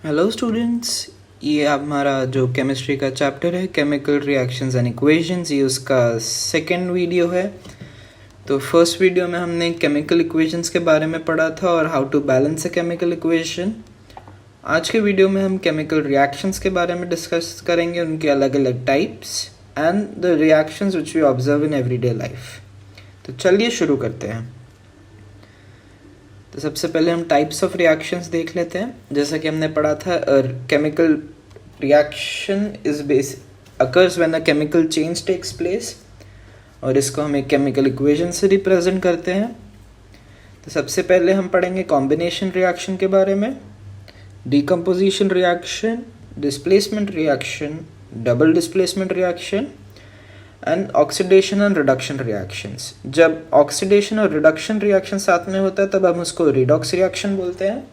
Hello students, ये हमारा जो केमिस्ट्री का चैप्टर है केमिकल रिएक्शंस एंड इक्वेशंस, ये उसका सेकंड वीडियो है। तो फर्स्ट वीडियो में हमने केमिकल इक्वेशंस के बारे में पढ़ा था और how to balance a chemical equation. आज के वीडियो में हम केमिकल रिएक्शंस के बारे में डिस्कस करेंगे, उनके अलग अलग types and the reactions which we observe in everyday life. तो चलिए शुरू करते हैं। तो सबसे पहले हम टाइप्स ऑफ रिएक्शंस देख लेते हैं। जैसा कि हमने पढ़ा था, chemical reaction is occurs when a chemical change takes place, और इसको हम एक केमिकल इक्वेशन से रिप्रेजेंट करते हैं। तो सबसे पहले हम पढ़ेंगे कॉम्बिनेशन रिएक्शन के बारे में, decomposition reaction, displacement reaction, double displacement reaction and oxidation and reduction reactions. जब ऑक्सीडेशन और रिडक्शन रिएक्शन साथ में होता है तब हम उसको रिडॉक्स रिएक्शन बोलते हैं।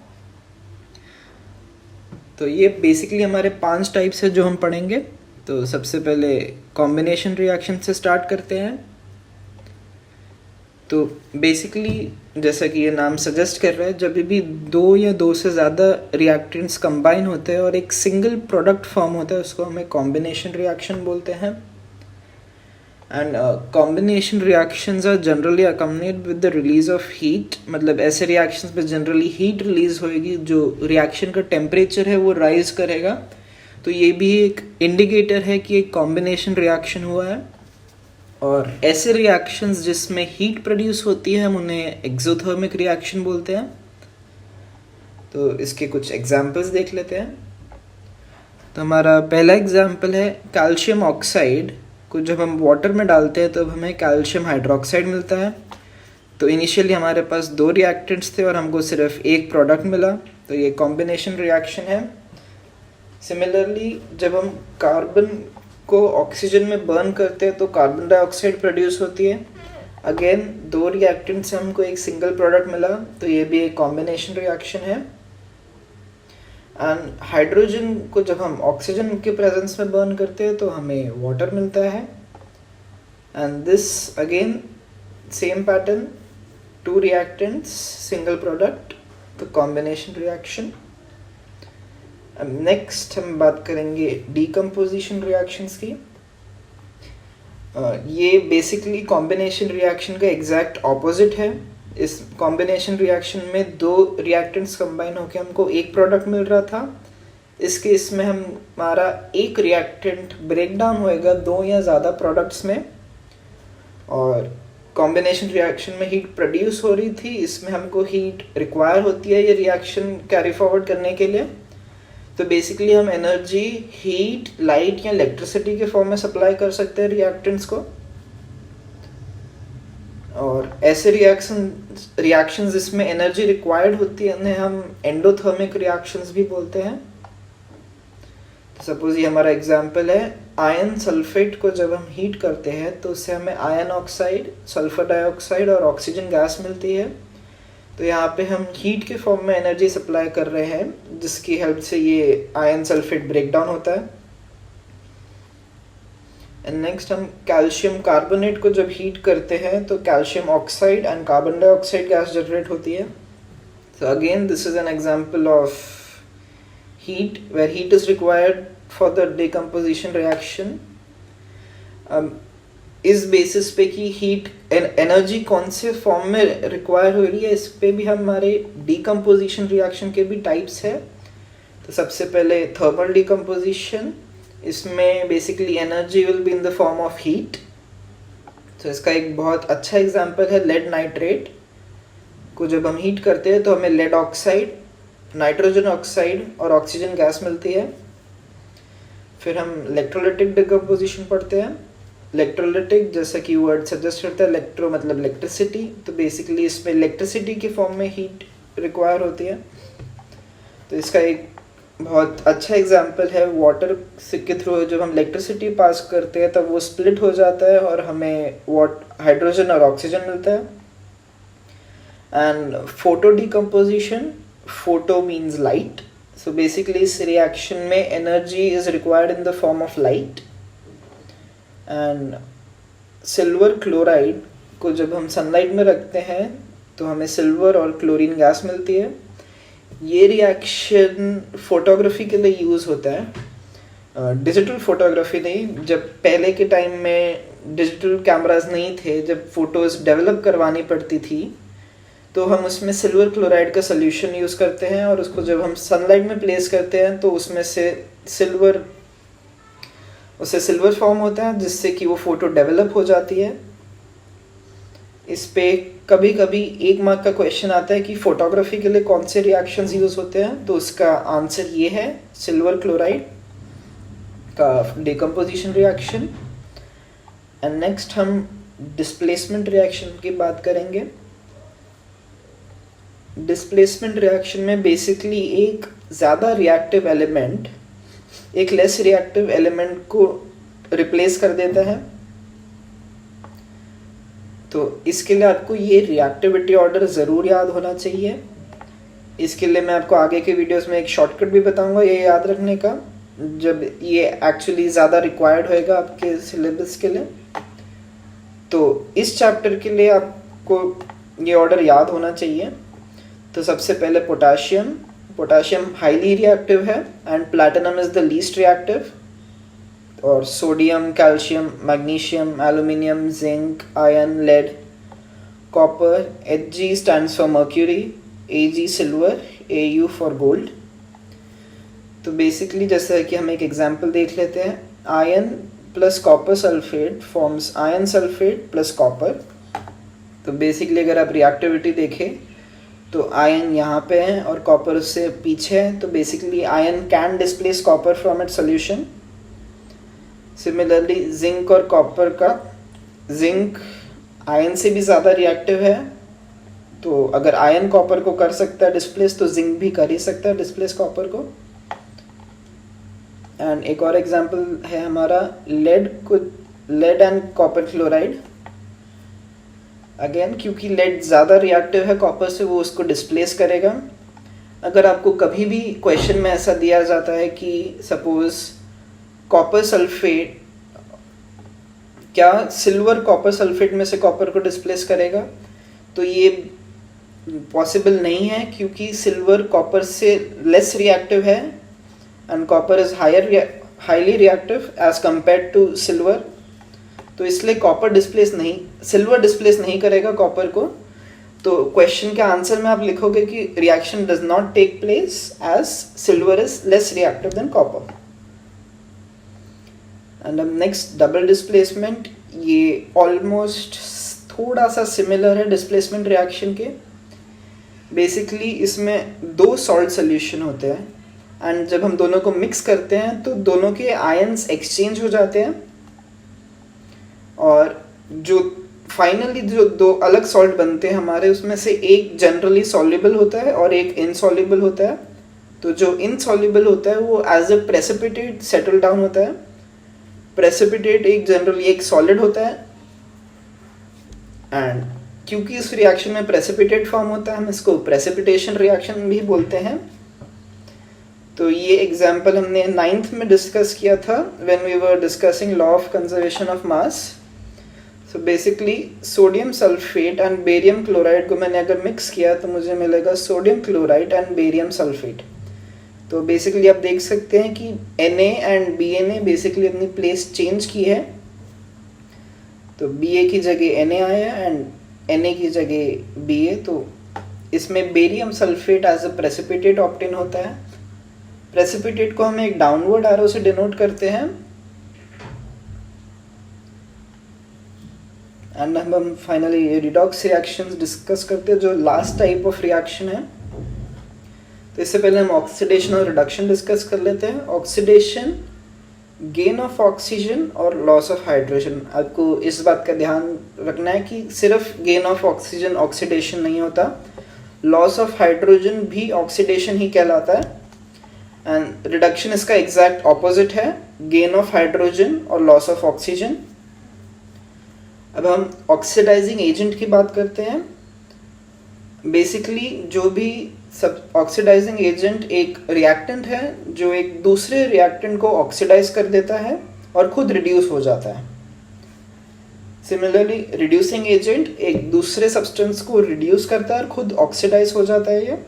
तो ये बेसिकली हमारे 5 टाइप्स है जो हम पढ़ेंगे। तो सबसे पहले कॉम्बिनेशन रिएक्शन से स्टार्ट करते हैं। तो बेसिकली जैसा कि ये नाम सजेस्ट कर रहा है, जब भी 2 या 2 से ज़्यादा रिएक्टेंट्स कंबाइन होते हैं और एक सिंगल प्रोडक्ट फॉर्म होता है, उसको हमें कॉम्बिनेशन रिएक्शन बोलते हैं। And combination reactions are generally accompanied with the release of heat. मतलब ऐसे रिएक्शंस में जनरली हीट रिलीज होएगी, जो रिएक्शन का टेम्परेचर है वो राइज करेगा। तो ये भी एक इंडिकेटर है कि एक कॉम्बिनेशन रिएक्शन हुआ है। और ऐसे रिएक्शंस जिसमें हीट प्रोड्यूस होती है हम उन्हें एक्सोथर्मिक रिएक्शन बोलते हैं। तो इसके कुछ एग्जांपल्स देख लेते हैं। तो हमारा पहला एग्जांपल है कैल्शियम ऑक्साइड को जब हम वाटर में डालते हैं तब हमें कैल्शियम हाइड्रोक्साइड मिलता है। तो इनिशियली हमारे पास 2 रिएक्टेंट्स थे और हमको सिर्फ एक प्रोडक्ट मिला, तो ये कॉम्बिनेशन रिएक्शन है। सिमिलरली जब हम कार्बन को ऑक्सीजन में बर्न करते हैं तो कार्बन डाइऑक्साइड प्रोड्यूस होती है। अगेन 2 रिएक्टेंट से हमको एक सिंगल प्रोडक्ट मिला, तो ये भी एक कॉम्बिनेशन रिएक्शन है। एंड हाइड्रोजन को जब हम ऑक्सीजन के प्रेजेंस में बर्न करते हैं तो हमें वाटर मिलता है। And this again same pattern, 2 reactants single product, तो कॉम्बिनेशन रिएक्शन। नेक्स्ट हम बात करेंगे डिकम्पोजिशन रिएक्शंस की। ये बेसिकली कॉम्बिनेशन रिएक्शन का एग्जैक्ट ऑपोजिट है। इस कॉम्बिनेशन रिएक्शन में 2 रिएक्टेंट्स कंबाइन होकर हमको एक प्रोडक्ट मिल रहा था। इस केस में हमारा एक रिएक्टेंट ब्रेक डाउन होएगा 2 या ज़्यादा प्रोडक्ट्स में, और कॉम्बिनेशन रिएक्शन में हीट प्रोड्यूस हो रही थी, इसमें हमको हीट रिक्वायर होती है ये रिएक्शन कैरी फॉरवर्ड करने के लिए। तो बेसिकली हम एनर्जी हीट, लाइट या इलेक्ट्रिसिटी के फॉर्म में सप्लाई कर सकते हैं रिएक्टेंट्स को। और ऐसे रिएक्शंस जिसमें एनर्जी रिक्वायर्ड होती है उन्हें हम एंडोथर्मिक रिएक्शंस भी बोलते हैं। तो सपोज ये हमारा एग्जांपल है, आयन सल्फेट को जब हम हीट करते हैं तो उससे हमें आयन ऑक्साइड, सल्फर डाइऑक्साइड और ऑक्सीजन गैस मिलती है। तो यहाँ पे हम हीट के फॉर्म में एनर्जी सप्लाई कर रहे हैं, जिसकी हेल्प से ये आयन सल्फेट ब्रेक डाउन होता है। एंड नेक्स्ट हम कैल्शियम कार्बोनेट को जब हीट करते हैं तो calcium oxide and carbon dioxide gas generate होती है। So again this is an example of heat, where heat is required for the decomposition reaction. इस बेसिस पे कि हीट एनर्जी कौन से फॉर्म में रिक्वायर हो रही है, इस पे भी हमारे डिकम्पोजिशन रिएक्शन के भी टाइप्स है। तो सबसे पहले थर्मल डिकम्पोजिशन, इसमें basically energy will be in the form of heat. तो इसका एक बहुत अच्छा एग्जांपल है लेड नाइट्रेट को जब हम हीट करते हैं तो हमें लेड ऑक्साइड, नाइट्रोजन ऑक्साइड और ऑक्सीजन गैस मिलती है। फिर हम इलेक्ट्रोलाइटिक डिकम्पोजिशन पढ़ते हैं। इलेक्ट्रोलाइटिक जैसा कि वर्ड सजेस्ट करता है, इलेक्ट्रो मतलब इलेक्ट्रिसिटी, तो बेसिकली इसमें इलेक्ट्रिसिटी के फॉर्म में हीट रिक्वायर होती है। तो इसका एक बहुत अच्छा एग्जांपल है वाटर के थ्रू जब हम इलेक्ट्रिसिटी पास करते हैं तब वो स्प्लिट हो जाता है और हमें हाइड्रोजन और ऑक्सीजन मिलता है। And photo decomposition, photo means light, so basically इस रिएक्शन में energy is required in the form of light. And silver chloride को जब हम सनलाइट में रखते हैं तो हमें सिल्वर और क्लोरीन गैस मिलती है। ये रिएक्शन फोटोग्राफी के लिए यूज़ होता है, डिजिटल फोटोग्राफी नहीं। जब पहले के टाइम में डिजिटल कैमरास नहीं थे, जब फ़ोटोज़ डेवलप करवानी पड़ती थी, तो हम उसमें सिल्वर क्लोराइड का सोल्यूशन यूज़ करते हैं, और उसको जब हम सनलाइट में प्लेस करते हैं तो उसमें से सिल्वर फॉर्म होता है, जिससे कि वो फ़ोटो डेवलप हो जाती है। इस पे कभी कभी 1 मार्क का क्वेश्चन आता है कि फोटोग्राफी के लिए कौन से रिएक्शंस यूज़ होते हैं, तो उसका आंसर ये है, सिल्वर क्लोराइड का डिकम्पोजिशन रिएक्शन। एंड नेक्स्ट हम डिस्प्लेसमेंट रिएक्शन की बात करेंगे। डिस्प्लेसमेंट रिएक्शन में बेसिकली एक ज़्यादा रिएक्टिव एलिमेंट एक लेस रिएक्टिव एलिमेंट को रिप्लेस कर देता है। तो इसके लिए आपको ये रिएक्टिविटी ऑर्डर ज़रूर याद होना चाहिए। इसके लिए मैं आपको आगे के वीडियोस में एक शॉर्टकट भी बताऊंगा ये याद रखने का, जब ये एक्चुअली ज़्यादा रिक्वायर्ड होएगा आपके सिलेबस के लिए। तो इस चैप्टर के लिए आपको ये ऑर्डर याद होना चाहिए। तो सबसे पहले पोटाशियम हाईली रिएक्टिव है and platinum is the least reactive, और sodium, calcium, magnesium, aluminium, zinc, iron, lead, copper, Hg stands for mercury, Ag silver, Au for gold. तो बेसिकली जैसे कि हम एक एग्जांपल देख लेते हैं, iron plus copper sulphate forms iron sulphate plus copper. तो बेसिकली अगर आप रिएक्टिविटी देखें तो आयरन यहाँ पे है और कॉपर उससे पीछे है, तो basically iron can displace copper from it solution. Similarly zinc और कॉपर का, जिंक आयरन से भी ज़्यादा रिएक्टिव है, तो अगर आयरन कॉपर को कर सकता है डिस्प्लेस, तो जिंक भी कर ही सकता है डिस्प्लेस कॉपर को। एंड एक और एग्जांपल है हमारा lead and copper chloride. Again क्योंकि लेड ज़्यादा रिएक्टिव है कॉपर से, वो उसको डिस्प्लेस करेगा। अगर आपको कभी भी क्वेश्चन में ऐसा दिया जाता है कि सपोज कॉपर सल्फेट, क्या सिल्वर कॉपर सल्फेट में से कॉपर को डिस्प्लेस करेगा, तो ये पॉसिबल नहीं है, क्योंकि सिल्वर कॉपर से लेस रिएक्टिव है and copper is highly reactive as compared to silver. तो इसलिए सिल्वर डिस्प्लेस नहीं करेगा कॉपर को। तो क्वेश्चन के आंसर में आप लिखोगे कि reaction does not take place as silver is less reactive than copper. And अब नेक्स्ट डबल डिस्प्लेसमेंट, ये ऑलमोस्ट थोड़ा सा सिमिलर है डिस्प्लेसमेंट रिएक्शन के। बेसिकली इसमें 2 सॉल्ट सोल्यूशन होते हैं एंड जब हम दोनों को मिक्स करते हैं तो दोनों के आयंस एक्सचेंज हो जाते हैं, और जो फाइनली जो 2 अलग सॉल्ट बनते हैं हमारे, उसमें से एक जनरली सॉल्युबल होता है और एक इनसॉल्युबल होता है। तो जो इनसॉल्युबल होता है वो as a precipitate settle down होता है। प्रेसिपिटेट एक जनरली एक सॉलिड होता है, एंड क्योंकि इस रिएक्शन में प्रेसिपिटेट फॉर्म होता है, हम इसको प्रेसिपिटेशन रिएक्शन भी बोलते हैं। तो ये एग्जाम्पल हमने 9th में डिस्कस किया था when we were discussing law of conservation of mass. So basically sodium sulphate and barium chloride को मैंने अगर मिक्स किया तो मुझे मिलेगा sodium chloride and barium sulphate. तो बेसिकली आप देख सकते हैं कि Na एंड Ba ने बेसिकली अपनी प्लेस चेंज की है। तो Ba की जगह Na आया एंड Na की जगह Ba। तो इसमें barium sulphate as a precipitate obtain होता है। प्रेसिपिटेट को हम एक डाउनवर्ड एरो से डिनोट करते हैं। एंड हम फाइनली रिडॉक्स रिएक्शंस डिस्कस करते हैं, जो लास्ट टाइप ऑफ रिएक्शन है। तो इससे पहले हम ऑक्सीडेशन और रिडक्शन डिस्कस कर लेते हैं। ऑक्सीडेशन, गेन ऑफ ऑक्सीजन और लॉस ऑफ हाइड्रोजन। आपको इस बात का ध्यान रखना है कि सिर्फ गेन ऑफ ऑक्सीजन ऑक्सीडेशन नहीं होता, लॉस ऑफ हाइड्रोजन भी ऑक्सीडेशन ही कहलाता है। एंड रिडक्शन इसका एग्जैक्ट ऑपोजिट है, गेन ऑफ हाइड्रोजन और लॉस ऑफ ऑक्सीजन। अब हम ऑक्सीडाइजिंग एजेंट की बात करते हैं। बेसिकली जो भी सब ऑक्सीडाइजिंग एजेंट एक रिएक्टेंट है जो एक दूसरे रिएक्टेंट को ऑक्सीडाइज कर देता है और खुद रिड्यूस हो जाता है। सिमिलरली रिड्यूसिंग एजेंट एक दूसरे सब्सटेंस को रिड्यूस करता है और खुद ऑक्सीडाइज हो जाता है ये।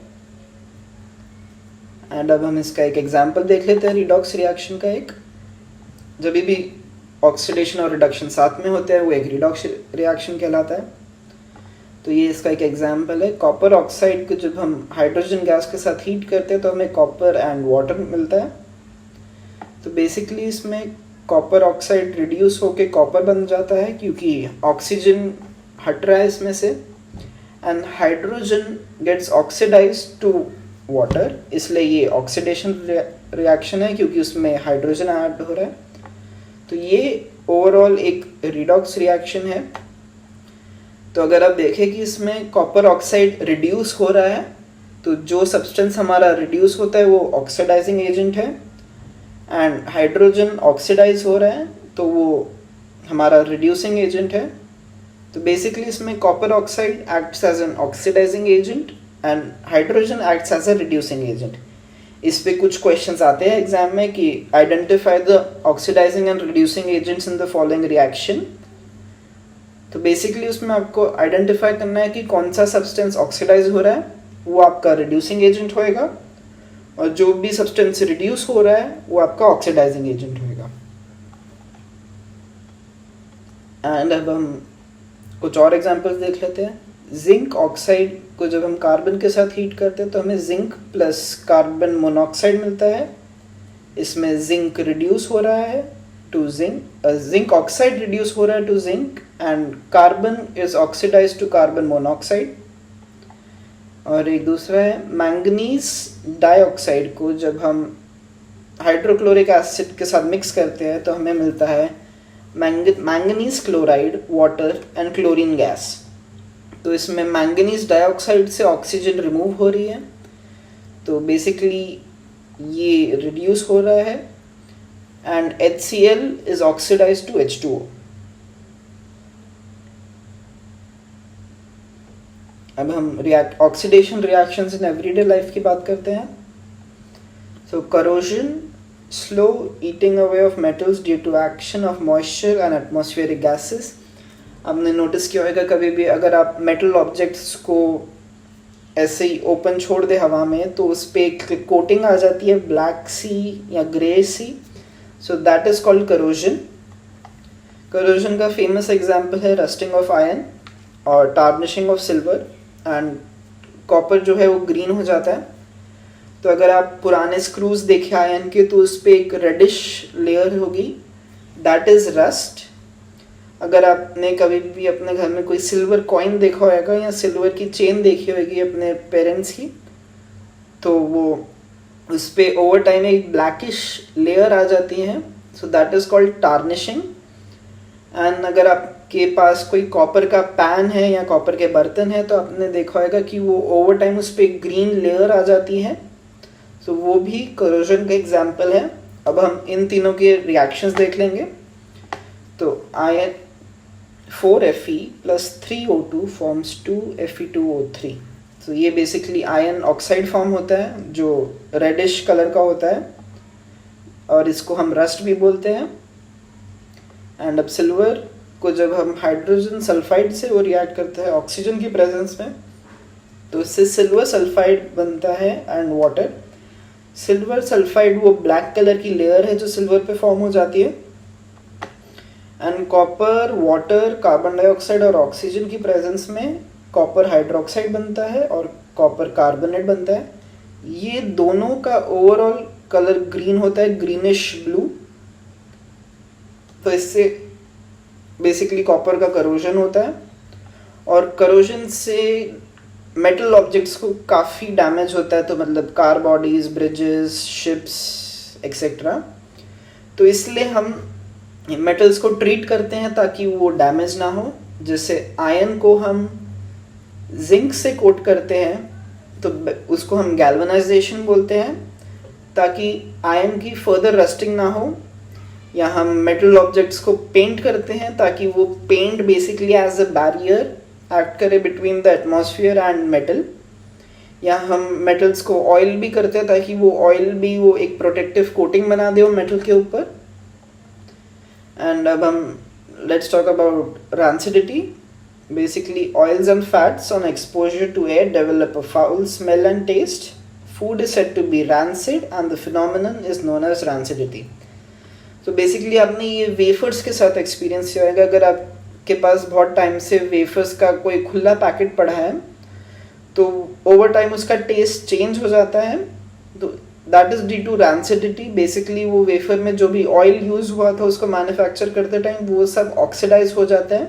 एंड अब हम इसका एक एग्जांपल देख लेते हैं रिडॉक्स रिएक्शन का। एक जब भी ऑक्सीडेशन और रिडक्शन साथ में होते हैं वो एक रिडॉक्स रिएक्शन कहलाता है। तो ये इसका एक एग्जांपल है। कॉपर ऑक्साइड को जब हम हाइड्रोजन गैस के साथ हीट करते हैं तो हमें कॉपर एंड वाटर मिलता है। तो बेसिकली इसमें कॉपर ऑक्साइड रिड्यूस होके कॉपर बन जाता है क्योंकि ऑक्सीजन हट रहा है इसमें से, and hydrogen gets oxidised to water, इसलिए ये ऑक्सीडेशन रिएक्शन है क्योंकि उसमें हाइड्रोजन ऐड हो रहा है। तो ये ओवरऑल एक रिडॉक्स रिएक्शन है। तो अगर आप देखें कि इसमें कॉपर ऑक्साइड रिड्यूस हो रहा है तो जो सब्सटेंस हमारा रिड्यूस होता है वो ऑक्सीडाइजिंग एजेंट है, एंड हाइड्रोजन ऑक्सीडाइज हो रहा है तो वो हमारा रिड्यूसिंग एजेंट है। तो बेसिकली इसमें copper oxide acts as an oxidising agent and hydrogen acts as a reducing agent. इस पे कुछ क्वेश्चंस आते हैं एग्जाम में कि identify the oxidising and reducing agents in the following reaction. तो बेसिकली उसमें आपको आइडेंटिफाई करना है कि कौन सा सब्सटेंस ऑक्सीडाइज हो रहा है, वो आपका रिड्यूसिंग एजेंट होएगा, और जो भी सब्सटेंस रिड्यूस हो रहा है वो आपका ऑक्सीडाइजिंग एजेंट होएगा। एंड अब हम कुछ और एग्जांपल्स देख लेते हैं। जिंक ऑक्साइड को जब हम कार्बन के साथ हीट करते हैं तो हमें जिंक प्लस कार्बन मोनोऑक्साइड मिलता है। इसमें जिंक रिड्यूस हो रहा है टू जिंक ऑक्साइड रिड्यूस हो रहा है to zinc, and carbon is oxidised to carbon monoxide. और एक दूसरा है मैंगनीज डाइऑक्साइड को जब हम हाइड्रोक्लोरिक एसिड के साथ मिक्स करते हैं तो हमें मिलता है manganese chloride, water and chlorine gas. तो इसमें मैंगनीज डाइऑक्साइड से ऑक्सीजन रिमूव हो रही है, तो बेसिकली ये रिड्यूस हो रहा है, and HCl is oxidised to H2O। अब हम oxidation reactions in everyday life की बात करते हैं। So corrosion, slow eating away of metals due to action of moisture and atmospheric gases. आपने नोटिस किया होगा कभी भी अगर आप मेटल ऑब्जेक्ट्स को ऐसे ही ओपन छोड़ दे हवा में तो उस पर एक कोटिंग आ जाती है ब्लैक सी या ग्रे सी, so that is called corrosion. Corrosion का फेमस एग्जांपल है रस्टिंग ऑफ आयरन और tarnishing of silver, and copper जो है वो ग्रीन हो जाता है। तो अगर आप पुराने स्क्रूज देखें आयरन के तो उस पर एक रेडिश लेयर होगी, दैट इज रस्ट। अगर आपने कभी भी अपने घर में कोई सिल्वर कॉइन देखा होगा या सिल्वर की चेन देखी होगी अपने पेरेंट्स की, तो वो उस पर ओवर टाइम एक ब्लैकिश लेयर आ जाती है, सो that is called tarnishing. And अगर आपके पास कोई कॉपर का पैन है या कॉपर के बर्तन है तो आपने देखा होगा कि वो ओवर टाइम उस पर ग्रीन लेयर आ जाती है, सो वो भी करोजन का एग्जाम्पल है। अब हम इन तीनों के रिएक्शंस देख लेंगे। तो ion 4Fe plus 3O2 forms 2Fe2O3। तो ये बेसिकली आयन ऑक्साइड फॉर्म होता है जो रेडिश कलर का होता है, और इसको हम रस्ट भी बोलते हैं। एंड अब सिल्वर को जब हम हाइड्रोजन सल्फाइड से वो रिएक्ट करते हैं ऑक्सीजन की प्रेजेंस में तो इससे सिल्वर सल्फाइड बनता है एंड वाटर। सिल्वर सल्फाइड वो ब्लैक कलर की लेयर है जो सिल्वर पे फॉर्म हो जाती है, and copper, water, carbon dioxide और ऑक्सीजन की प्रेजेंस में कॉपर हाइड्रोक्साइड बनता है और कॉपर कार्बोनेट बनता है। ये दोनों का ओवरऑल कलर ग्रीन होता है, ग्रीनिश ब्लू। तो इससे बेसिकली कॉपर का करोजन होता है, और करोजन से मेटल ऑब्जेक्ट्स को काफ़ी डैमेज होता है, तो मतलब car bodies, bridges, ships etcetera. तो इसलिए हम मेटल्स को ट्रीट करते हैं ताकि वो डैमेज ना हो। जैसे आयरन को हम जिंक से कोट करते हैं तो उसको हम गैल्वेनाइजेशन बोलते हैं ताकि आयरन की फर्दर रस्टिंग ना हो, या हम मेटल ऑब्जेक्ट्स को पेंट करते हैं ताकि वो paint basically as a barrier act करे between the atmosphere and metal, या हम मेटल्स को ऑयल भी करते हैं ताकि वो ऑयल भी वो एक प्रोटेक्टिव कोटिंग बना दे वो मेटल के ऊपर। एंड अब हम let's talk about rancidity. Basically oils and fats on exposure to air develop a foul smell and taste. food is said to be rancid and the phenomenon is known as rancidity. तो basically आपने ये wafers के साथ experience किया होगा। अगर आपके पास बहुत टाइम से वेफर्स का कोई खुला पैकेट पड़ा है तो ओवर टाइम उसका टेस्ट चेंज हो जाता है, तो that is due to rancidity. Basically वो वेफर में जो भी ऑयल यूज हुआ था उसको मैन्युफैक्चर करते टाइम वो सब ऑक्सीडाइज हो जाता है,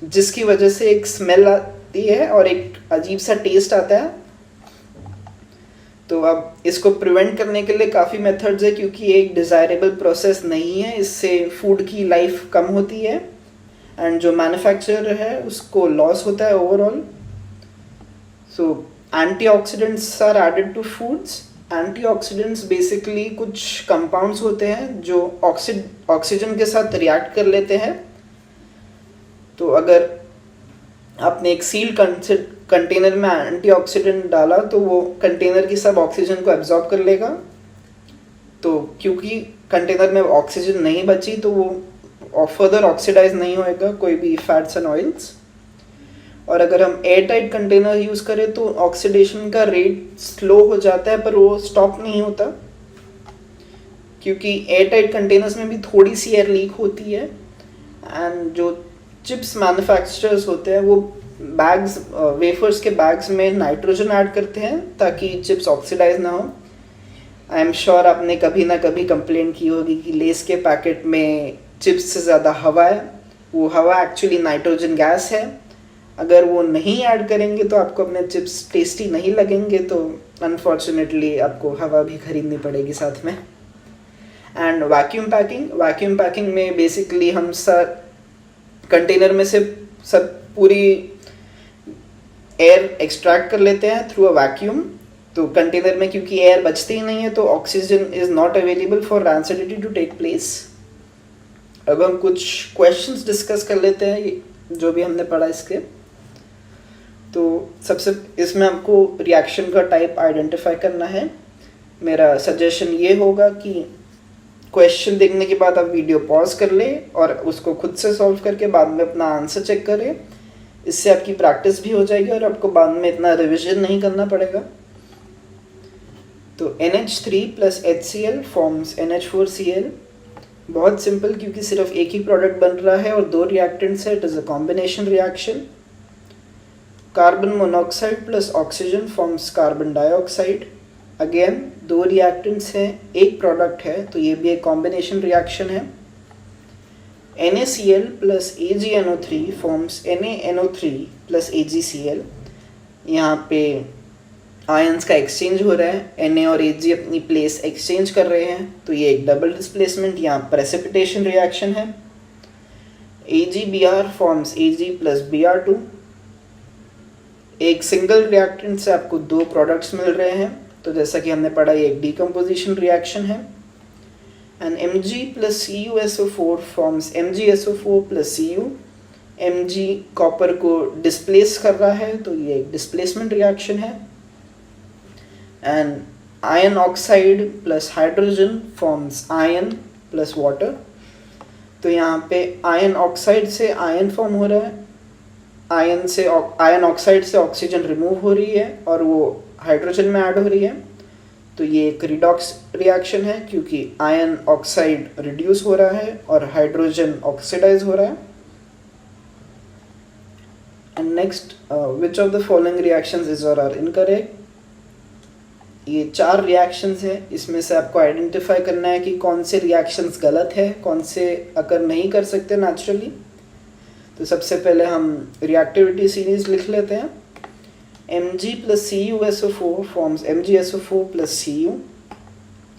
जिसकी वजह से एक स्मेल आती है और एक अजीब सा टेस्ट आता है। तो अब इसको प्रिवेंट करने के लिए काफ़ी मेथड्स है, क्योंकि ये एक डिज़ायरेबल प्रोसेस नहीं है, इससे फूड की लाइफ कम होती है एंड जो मैन्युफैक्चरर है उसको लॉस होता है overall. So antioxidants are added to foods. Antioxidants basically कुछ कंपाउंड्स होते हैं जो ऑक्सीजन के साथ रिएक्ट कर लेते हैं। तो अगर आपने एक सील्ड कंटेनर में एंटीऑक्सीडेंट डाला तो वो कंटेनर की सब ऑक्सीजन को एब्जॉर्ब कर लेगा। तो क्योंकि कंटेनर में ऑक्सीजन नहीं बची तो वो फर्दर ऑक्सीडाइज नहीं होएगा कोई भी फैट्स एंड ऑयल्स। और अगर हम एयर टाइट कंटेनर यूज़ करें तो ऑक्सीडेशन का रेट स्लो हो जाता है, पर वो स्टॉप नहीं होता, क्योंकि एयर टाइट कंटेनर्स में भी थोड़ी सी एयर लीक होती है। एंड जो चिप्स मैन्युफैक्चरर्स होते हैं वो बैग्स वेफर्स के बैग्स में नाइट्रोजन ऐड करते हैं ताकि चिप्स ऑक्सीडाइज ना हो। आई एम श्योर आपने कभी ना कभी कंप्लेंट की होगी कि लेस के पैकेट में चिप्स से ज़्यादा हवा है, वो हवा एक्चुअली नाइट्रोजन गैस है। अगर वो नहीं ऐड करेंगे तो आपको अपने चिप्स टेस्टी नहीं लगेंगे, तो अनफॉर्चुनेटली आपको हवा भी खरीदनी पड़ेगी साथ में। एंड वैक्यूम पैकिंग में बेसिकली हम सब कंटेनर में से सब पूरी एयर एक्सट्रैक्ट कर लेते हैं थ्रू अ वैक्यूम। तो कंटेनर में क्योंकि एयर बचती ही नहीं है तो oxygen is not available for rancidity to take place. अब हम कुछ क्वेश्चंस डिस्कस कर लेते हैं जो भी हमने पढ़ा इसके। तो सबसे इसमें आपको रिएक्शन का टाइप आइडेंटिफाई करना है। मेरा सजेशन ये होगा कि क्वेश्चन देखने के बाद आप वीडियो पॉज कर लें और उसको खुद से सॉल्व करके बाद में अपना आंसर चेक करें। इससे आपकी प्रैक्टिस भी हो जाएगी और आपको बाद में इतना रिविजन नहीं करना पड़ेगा। तो NH3 plus HCl forms NH4Cl। बहुत सिंपल, क्योंकि सिर्फ एक ही प्रोडक्ट बन रहा है और दो रिएक्टेंट्स है, it is a combination reaction. Carbon monoxide plus oxygen forms carbon dioxide. Again दो रिएक्टेंट्स हैं, एक प्रोडक्ट है, तो ये भी एक कॉम्बिनेशन रिएक्शन है। NaCl plus AgNO3 forms NaNO3 plus AgCl। यहाँ पे आयंस का एक्सचेंज हो रहा है, Na और Ag अपनी प्लेस एक्सचेंज कर रहे हैं, तो ये एक डबल डिस्प्लेसमेंट या प्रेसिपिटेशन रिएक्शन है। AgBr forms Ag plus Br2। एक सिंगल रिएक्टेंट से आपको दो प्रोडक्ट्स मिल रहे हैं, तो जैसा कि हमने पढ़ा ये एक डीकम्पोजिशन रिएक्शन है। And Mg plus CuSO4 forms MgSO4 plus Cu। Mg copper को डिस्प्लेस कर रहा है, तो ये एक डिस्प्लेसमेंट रिएक्शन है। And ion oxide plus hydrogen forms ion plus water. तो यहाँ पे आयन ऑक्साइड से आयन फॉर्म हो रहा है, आयन ऑक्साइड से ऑक्सीजन रिमूव हो रही है और वो हाइड्रोजन में ऐड हो रही है। तो ये एक रिडॉक्स रिएक्शन है, क्योंकि आयन ऑक्साइड रिड्यूस हो रहा है और हाइड्रोजन ऑक्सीडाइज हो रहा है। And next, which of the following reactions is और आर इनकरेक्ट। ये चार रिएक्शंस है, इसमें से आपको आइडेंटिफाई करना है कि कौन से रिएक्शंस गलत है, कौन से अकर नहीं कर सकते नेचुरली। तो सबसे पहले हम रिएक्टिविटी सीरीज लिख लेते हैं। Mg plus CuSO4 forms MgSO4 plus Cu।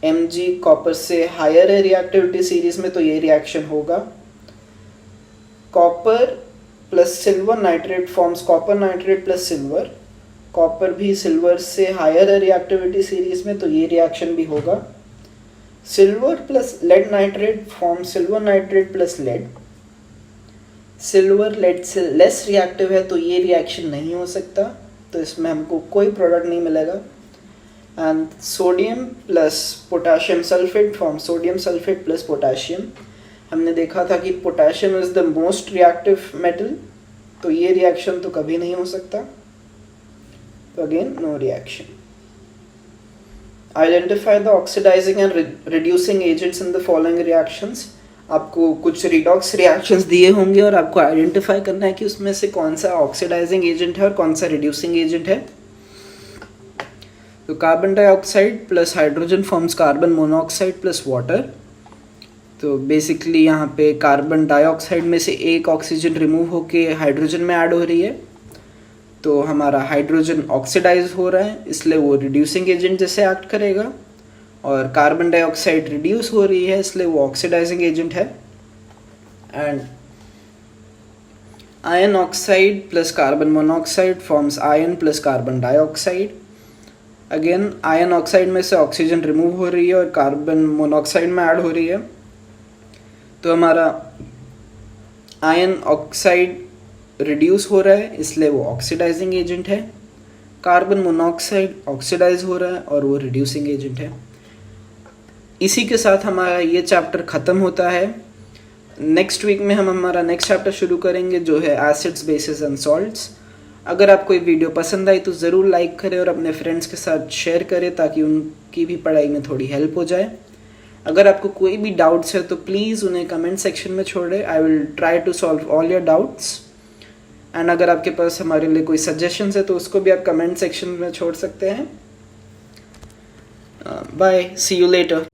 Mg copper से हायर है रिएक्टिविटी सीरीज में, तो ये रिएक्शन होगा। Copper plus silver nitrate forms copper nitrate plus silver. Copper भी सिल्वर से हायर है रिएक्टिविटी सीरीज में, तो ये रिएक्शन भी होगा। Silver plus lead nitrate forms silver nitrate plus lead. Silver lead से लेस रिएक्टिव है, तो ये रिएक्शन नहीं हो सकता, तो इसमें हमको कोई प्रोडक्ट नहीं मिलेगा। And sodium plus potassium sulphate form sodium sulphate plus potassium. हमने देखा था कि potassium is the most reactive metal, तो ये रिएक्शन तो कभी नहीं हो सकता, तो again no reaction. Identify the oxidising and reducing agents in the following reactions. आपको कुछ रिडॉक्स रिएक्शंस दिए होंगे और आपको आइडेंटिफाई करना है कि उसमें से कौन सा ऑक्सीडाइजिंग एजेंट है और कौन सा रिड्यूसिंग एजेंट है। तो carbon dioxide plus hydrogen forms carbon monoxide plus water. तो बेसिकली यहाँ पे कार्बन डाइऑक्साइड में से एक ऑक्सीजन रिमूव होके हाइड्रोजन में ऐड हो रही है, तो हमारा हाइड्रोजन ऑक्सीडाइज हो रहा है, इसलिए वो रिड्यूसिंग एजेंट जैसे एक्ट करेगा। और कार्बन डाइऑक्साइड रिड्यूस हो रही है, इसलिए वो ऑक्सीडाइजिंग एजेंट है। And ion oxide plus carbon monoxide forms ion plus carbon dioxide. Again ion oxide में से ऑक्सीजन रिमूव हो रही है और कार्बन मोनोऑक्साइड में ऐड हो रही है, तो हमारा आयन ऑक्साइड रिड्यूस हो रहा है, इसलिए वो ऑक्सीडाइजिंग एजेंट है। कार्बन मोनोऑक्साइड ऑक्सीडाइज हो रहा है और वो रिड्यूसिंग एजेंट है। इसी के साथ हमारा ये चैप्टर ख़त्म होता है। नेक्स्ट वीक में हम हमारा नेक्स्ट चैप्टर शुरू करेंगे जो है एसिड्स बेसिस एंड सॉल्ट्स। अगर आपको ये वीडियो पसंद आई तो ज़रूर लाइक करें और अपने फ्रेंड्स के साथ शेयर करें ताकि उनकी भी पढ़ाई में थोड़ी हेल्प हो जाए। अगर आपको कोई भी डाउट्स है तो प्लीज़ उन्हें कमेंट सेक्शन में छोड़ें। I will try to solve all your doubts. And अगर आपके पास हमारे लिए कोई सजेशंस है तो उसको भी आप कमेंट सेक्शन में छोड़ सकते हैं। Bye, see you letter.